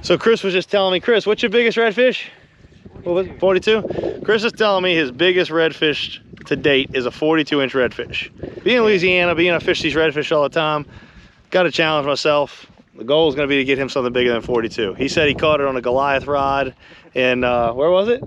So Chris was just telling me, Chris, what's your biggest redfish? 42. 42? Chris is telling me his biggest redfish to date is a 42-inch redfish. Being in Louisiana, I fish these redfish all the time, got to challenge myself. The goal is going to be to get him something bigger than 42. He said he caught it on a Goliath rod in, where was it?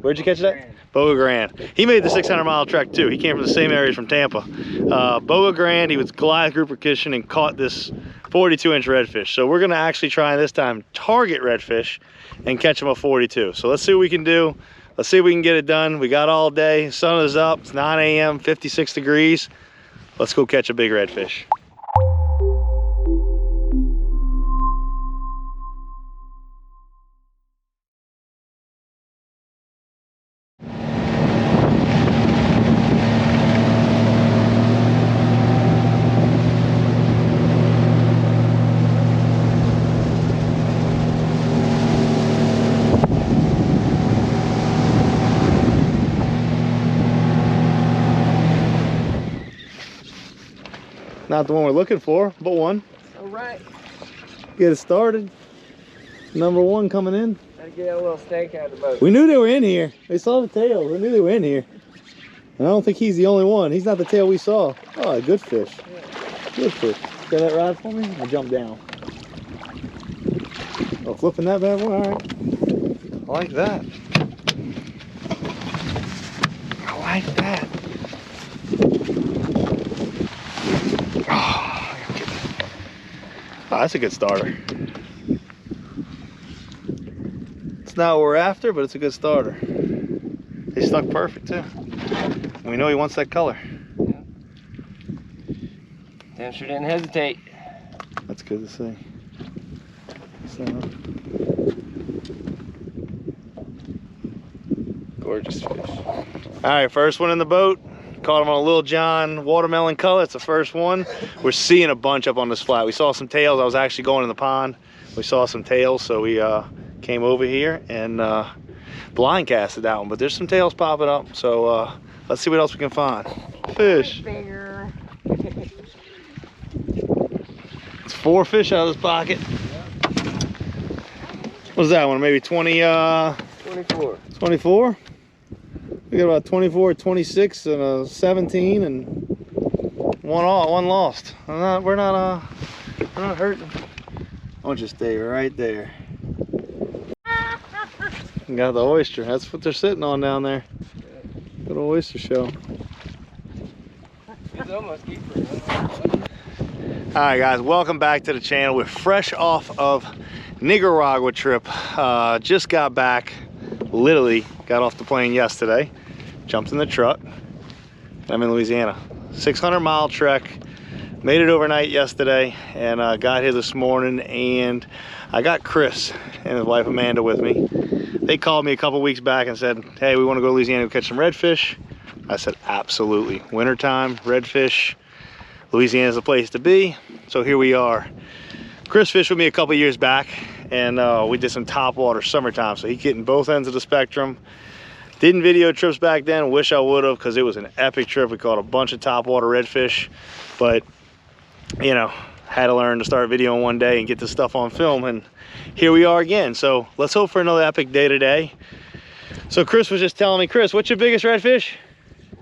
Where'd you catch that? Boga Grande. He made the 600-mile trek too. He came from the same area from Tampa. Boga Grande, he was Goliath grouper fishing and caught this 42-inch redfish. So we're gonna actually try this time target redfish and catch him a 42. So let's see what we can do. Let's see if we can get it done. We got all day. Sun is up. It's 9 a.m., 56 degrees. Let's go catch a big redfish. Not the one we're looking for, but one. All right. Get it started. Number one coming in. Gotta get a little snake out of the boat. We knew they were in here. We saw the tail. We knew they were in here. And I don't think he's the only one. He's not the tail we saw. Oh, good fish. Yeah. Good fish. Got that rod for me? I'll jump down. Oh, flipping that bad boy? All right. I like that. I like that. Oh, that's a good starter. It's not what we're after, but it's a good starter. He stuck perfect too. We know he wants that color. Yeah. Damn sure didn't hesitate. That's good to see. So, gorgeous fish. All right, first one in the boat. Caught him on a Little John watermelon color. It's the first one. We're seeing a bunch up on this flat. We saw some tails. I was actually going in the pond. We saw some tails, so we came over here and blind casted that one. But there's some tails popping up, so let's see what else we can find. Fish. Bigger. It's 4 fish out of this pocket. What's that one? Maybe 20? 24. 24? We got about 24, 26, and a 17, and one lost. We're not hurting. I want you to stay right there. You got the oyster. That's what they're sitting on down there. Good old oyster show. It's almost deeper. All right, guys, welcome back to the channel. We're fresh off of Nicaragua trip. Just got back. Literally got off the plane yesterday, jumped in the truck. I'm in Louisiana. 600-mile trek. Made it overnight yesterday and got here this morning, and I got Chris and his wife Amanda with me. They called me a couple weeks back and said, hey, we want to go to Louisiana and catch some redfish. I said, absolutely. Wintertime, redfish, Louisiana's the place to be. So here we are. Chris fished with me a couple years back, and we did some topwater summertime, so he's getting both ends of the spectrum. Didn't video trips back then. Wish I would have, because it was an epic trip. We caught a bunch of topwater redfish, but you know, had to learn to start videoing one day and get this stuff on film, and here we are again. So let's hope for another epic day today. So Chris was just telling me, Chris, what's your biggest redfish?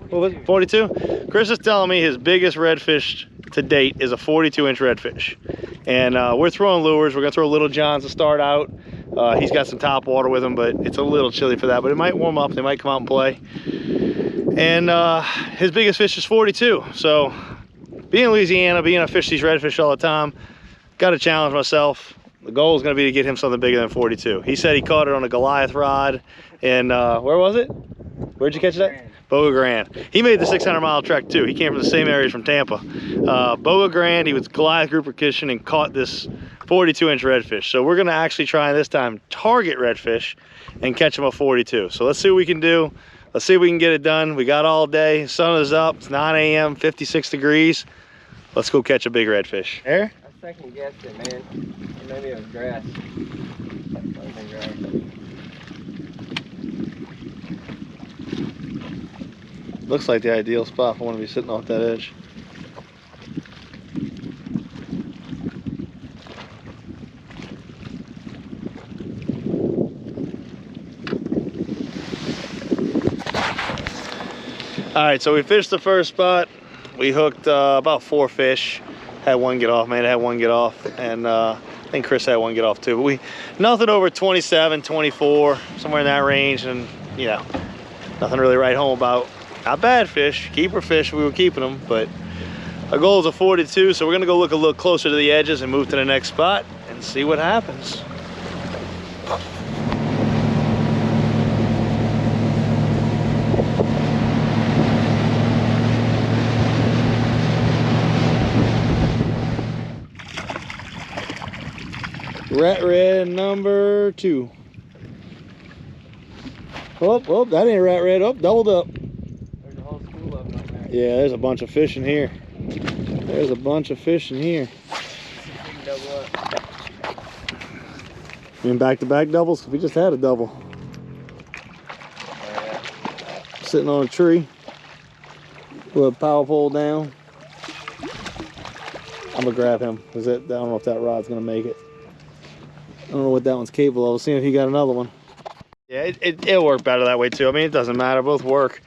42? Chris is telling me his biggest redfish to date is a 42-inch redfish. And we're throwing lures. We're gonna throw Little Johns to start out. He's got some top water with him, but it's a little chilly for that, but it might warm up. They might come out and play. And his biggest fish is 42. So being in Louisiana, I fish these redfish all the time, got to challenge myself. The goal is gonna be to get him something bigger than 42. He said he caught it on a Goliath rod in, where was it? Where'd you catch that? Boga Grande. He made the 600-mile trek too. He came from the same area from Tampa. Boga Grande, he was Goliath grouper fishing and caught this 42-inch redfish. So we're gonna actually try this time target redfish and catch him a 42. So let's see what we can do. Let's see if we can get it done. We got all day. Sun is up. It's 9 a.m., 56 degrees. Let's go catch a big redfish. There? I second guessed it, man. Maybe it was grass. Looks like the ideal spot for one to be sitting off that edge. All right, so we fished the first spot. We hooked about 4 fish. Had one get off, man. Had one get off, and I think Chris had one get off too. But nothing over 27, 24, somewhere in that range, and you know, nothing really to write home about. Not bad fish, keeper fish. We were keeping them, but our goal is a 42, so we're gonna go look a little closer to the edges and move to the next spot and see what happens. Rat red number 2. Oh, that ain't rat red. Oh, doubled up. There's a whole school of them up there. Yeah, there's a bunch of fish in here. There's a bunch of fish in here. Double up. You mean back-to-back doubles? We just had a double. Oh, yeah. Sitting on a tree with a power pole down. I'm gonna grab him because I don't know if that rod's gonna make it. I don't know what that one's capable of. We'll see if he got another one. Yeah, it'll work better that way too. I mean, it doesn't matter, both work.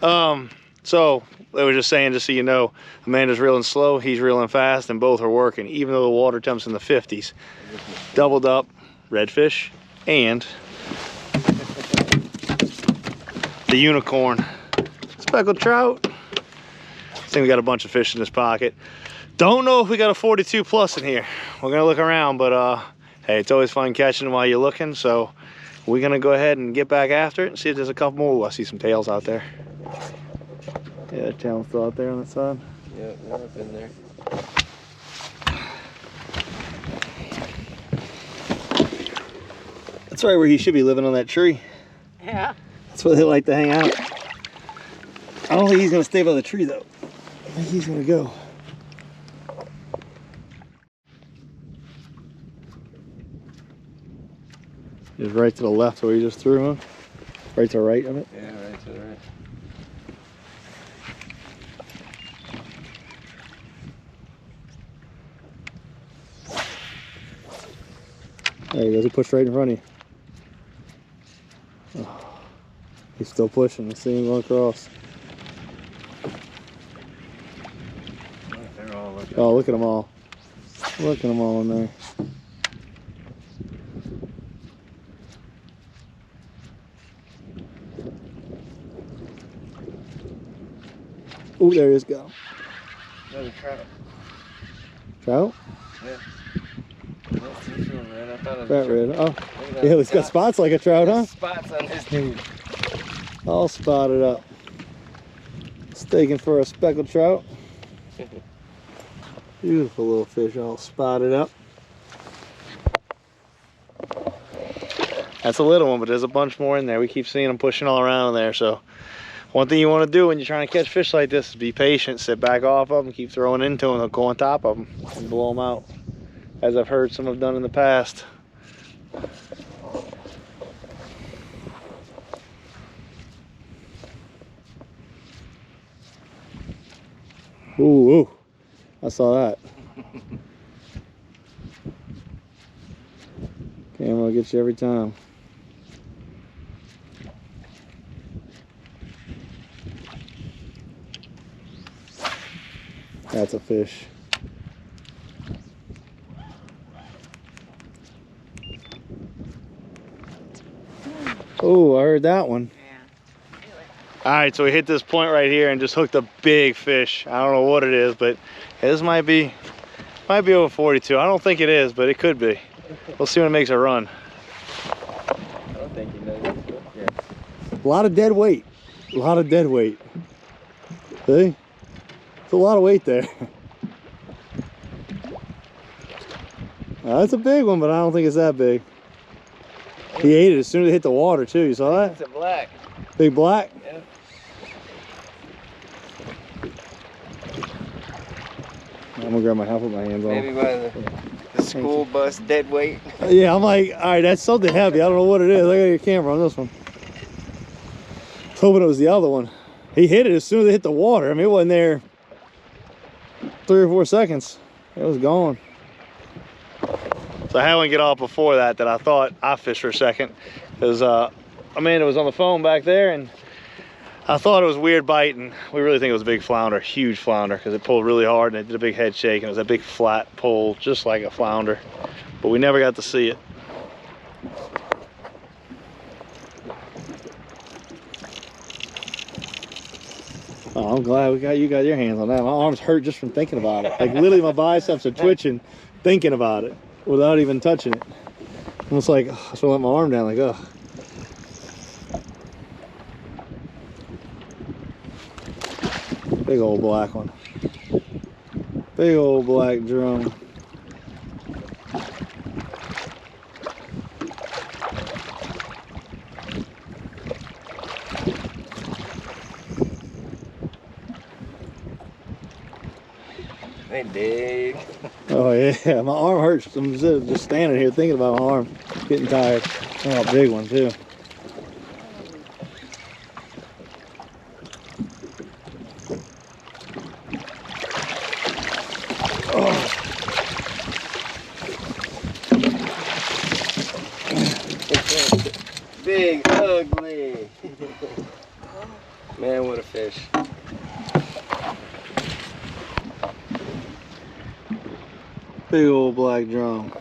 So they were just saying, just so you know, Amanda's reeling slow, he's reeling fast, and both are working, even though the water temp's in the 50s. Doubled up redfish and the unicorn speckled trout. I think we got a bunch of fish in this pocket. Don't know if we got a 42 plus in here. We're gonna look around, but hey, it's always fun catching them while you're looking, so we're gonna go ahead and get back after it and see if there's a couple more. Ooh, I see some tails out there. Yeah, that tail's still out there on the side. Yeah, they're up in there. That's right where he should be living, on that tree. Yeah. That's where they like to hang out. I don't think he's gonna stay by the tree though. I think he's gonna go. Just right to the left where you just threw him. Right to the right of it. Yeah, right to the right. There he goes. He pushed right in front of you. Oh, he's still pushing. Let's see him go across. They're all looking. Oh, look at them all. Look at them all in there. Oh, there he is. Go. Another trout. Trout? Yeah. That's this one, man. I thought it was Fat a trout. red. Oh, Look at that. yeah, he's got spots like a trout, huh? Spots on this dude. All spotted up. Staking for a speckled trout. Beautiful little fish, all spotted up. That's a little one, but there's a bunch more in there. We keep seeing them pushing all around in there. So one thing you want to do when you're trying to catch fish like this is be patient, sit back off of them, keep throwing into them, they'll go on top of them and blow them out, as I've heard some have done in the past. Ooh, I saw that. Camera will get you every time. That's a fish. Oh, I heard that one. All right, so we hit this point right here and just hooked a big fish. I don't know what it is, but this might be over 42. I don't think it is, but it could be. We'll see when it makes a run. I don't think he knows this, but yeah. A lot of dead weight. A lot of dead weight. See? It's a lot of weight there. That's a big one, but I don't think it's that big. He ate it as soon as it hit the water too. You saw that? It's a black. Big black? Yeah. I'm gonna grab my half with my hands on. Maybe by the school bus dead weight. Yeah, I'm like, all right, that's something heavy. I don't know what it is. I got your camera on this one. I was hoping it was the other one. He hit it as soon as it hit the water. I mean, it wasn't there 3 or 4 seconds. It was gone. So I had one get off before that I thought I fished for a second, because Amanda was on the phone back there, and I thought it was weird biting. We really think it was a big flounder, huge flounder, because it pulled really hard and it did a big head shake, and it was a big flat pull, just like a flounder. But we never got to see it. Oh, I'm glad you got your hands on that. My arms hurt just from thinking about it. Like literally my biceps are twitching thinking about it without even touching it. Almost like, oh, I just want to let my arm down, like, oh. Big old black one. Big old black drum. They dig. Oh yeah, my arm hurts. I'm just standing here thinking about my arm. Getting tired. Oh, big one too. Oh. Big, ugly. Man, what a fish. Big old black drum.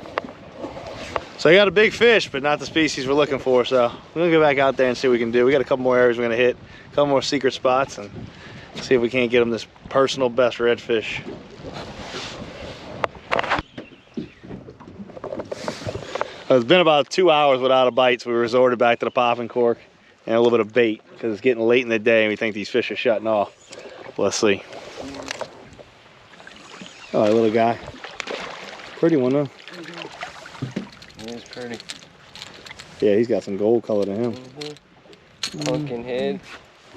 So I got a big fish, but not the species we're looking for. So we're gonna go back out there and see what we can do. We got a couple more areas we're gonna hit, a couple more secret spots, and see if we can't get them this personal best redfish. It's been about 2 hours without a bite, so we resorted back to the popping cork and a little bit of bait because it's getting late in the day and we think these fish are shutting off. Let's see. Oh, little guy. Pretty one though. He's pretty. Yeah, he's got some gold color to him. Pumpkin head.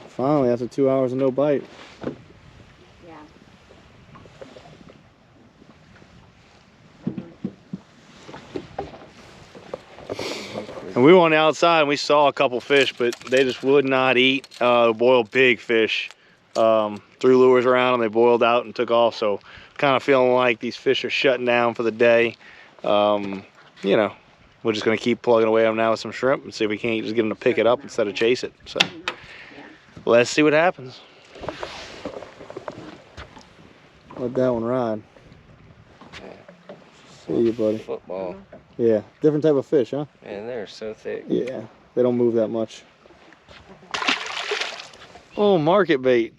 Finally, after 2 hours of no bite. Yeah. And we were on the outside and we saw a couple fish, but they just would not eat boiled big fish. Threw lures around them, they boiled out and took off. So kind of feeling like these fish are shutting down for the day. You know, we're just gonna keep plugging away at them now with some shrimp and see if we can't just get them to pick it up instead of chase it. So let's see what happens. Let that one ride. See you, buddy. Football. Yeah, different type of fish, huh? Man, they're so thick. Yeah, they don't move that much. Oh, market bait.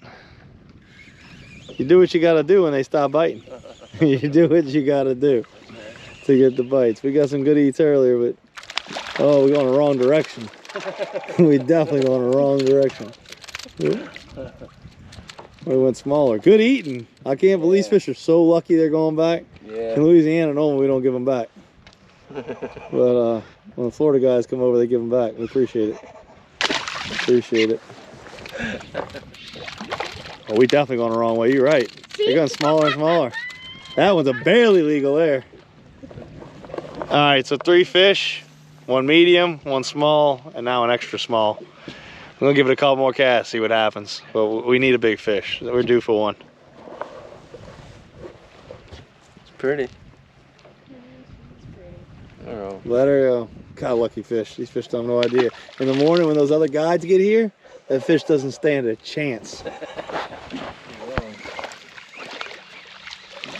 You do what you gotta do when they stop biting. You do what you gotta do to get the bites. We got some good eats earlier, but oh, we going the wrong direction. We definitely going the wrong direction. We went smaller. Good eating. I can't believe these fish are so lucky they're going back. Yeah. In Louisiana, normally we don't give them back. But when the Florida guys come over, they give them back. We appreciate it. Appreciate it. Oh, we definitely going the wrong way. You're right. They're going smaller and smaller. That one's a barely legal there. All right, so 3 fish, 1 medium, 1 small, and now an extra small. I'm gonna give it a couple more casts, see what happens. But we need a big fish. We're due for one. It's pretty. Oh. Let her go. God, lucky fish. These fish don't have no idea. In the morning when those other guides get here, that fish doesn't stand a chance.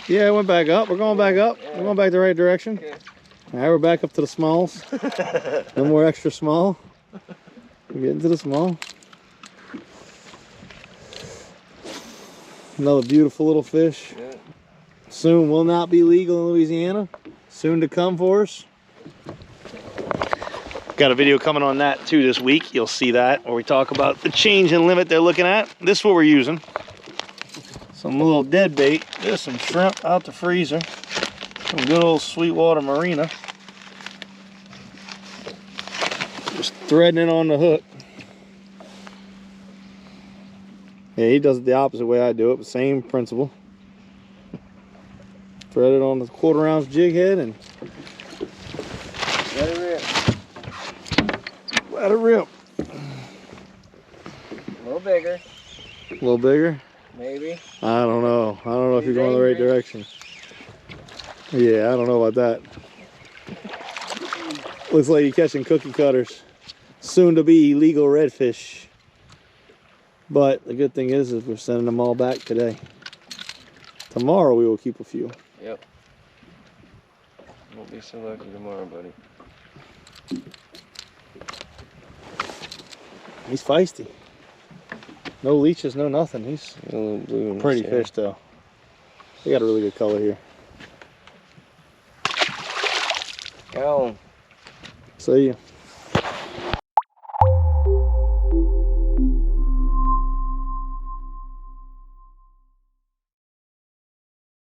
Yeah, it went back up. We're going back up. We're going back the right direction. Okay. All right, we're back up to the smalls. No more extra small. We're getting to the small. Another beautiful little fish. Yeah. Soon will not be legal in Louisiana. Soon to come for us. Got a video coming on that too this week. You'll see that where we talk about the change in limit they're looking at. This is what we're using. Some little dead bait. There's some shrimp out the freezer. Some good old Sweetwater Marina. Just threading it on the hook. Yeah, he does it the opposite way I do it, but same principle. Thread it on the 1/4 ounce jig head and Let it rip. let it rip. A little bigger, A little bigger? maybe. I don't know. I don't know if you're going the right direction. Yeah, I don't know about that. Looks like you're catching cookie cutters. Soon to be illegal redfish. But the good thing is we're sending them all back today. Tomorrow we will keep a few. Yep. Won't be so lucky tomorrow, buddy. He's feisty. No leeches, no nothing. He's A little blue in pretty his tail. fish though. They got a really good color here. Go. See ya.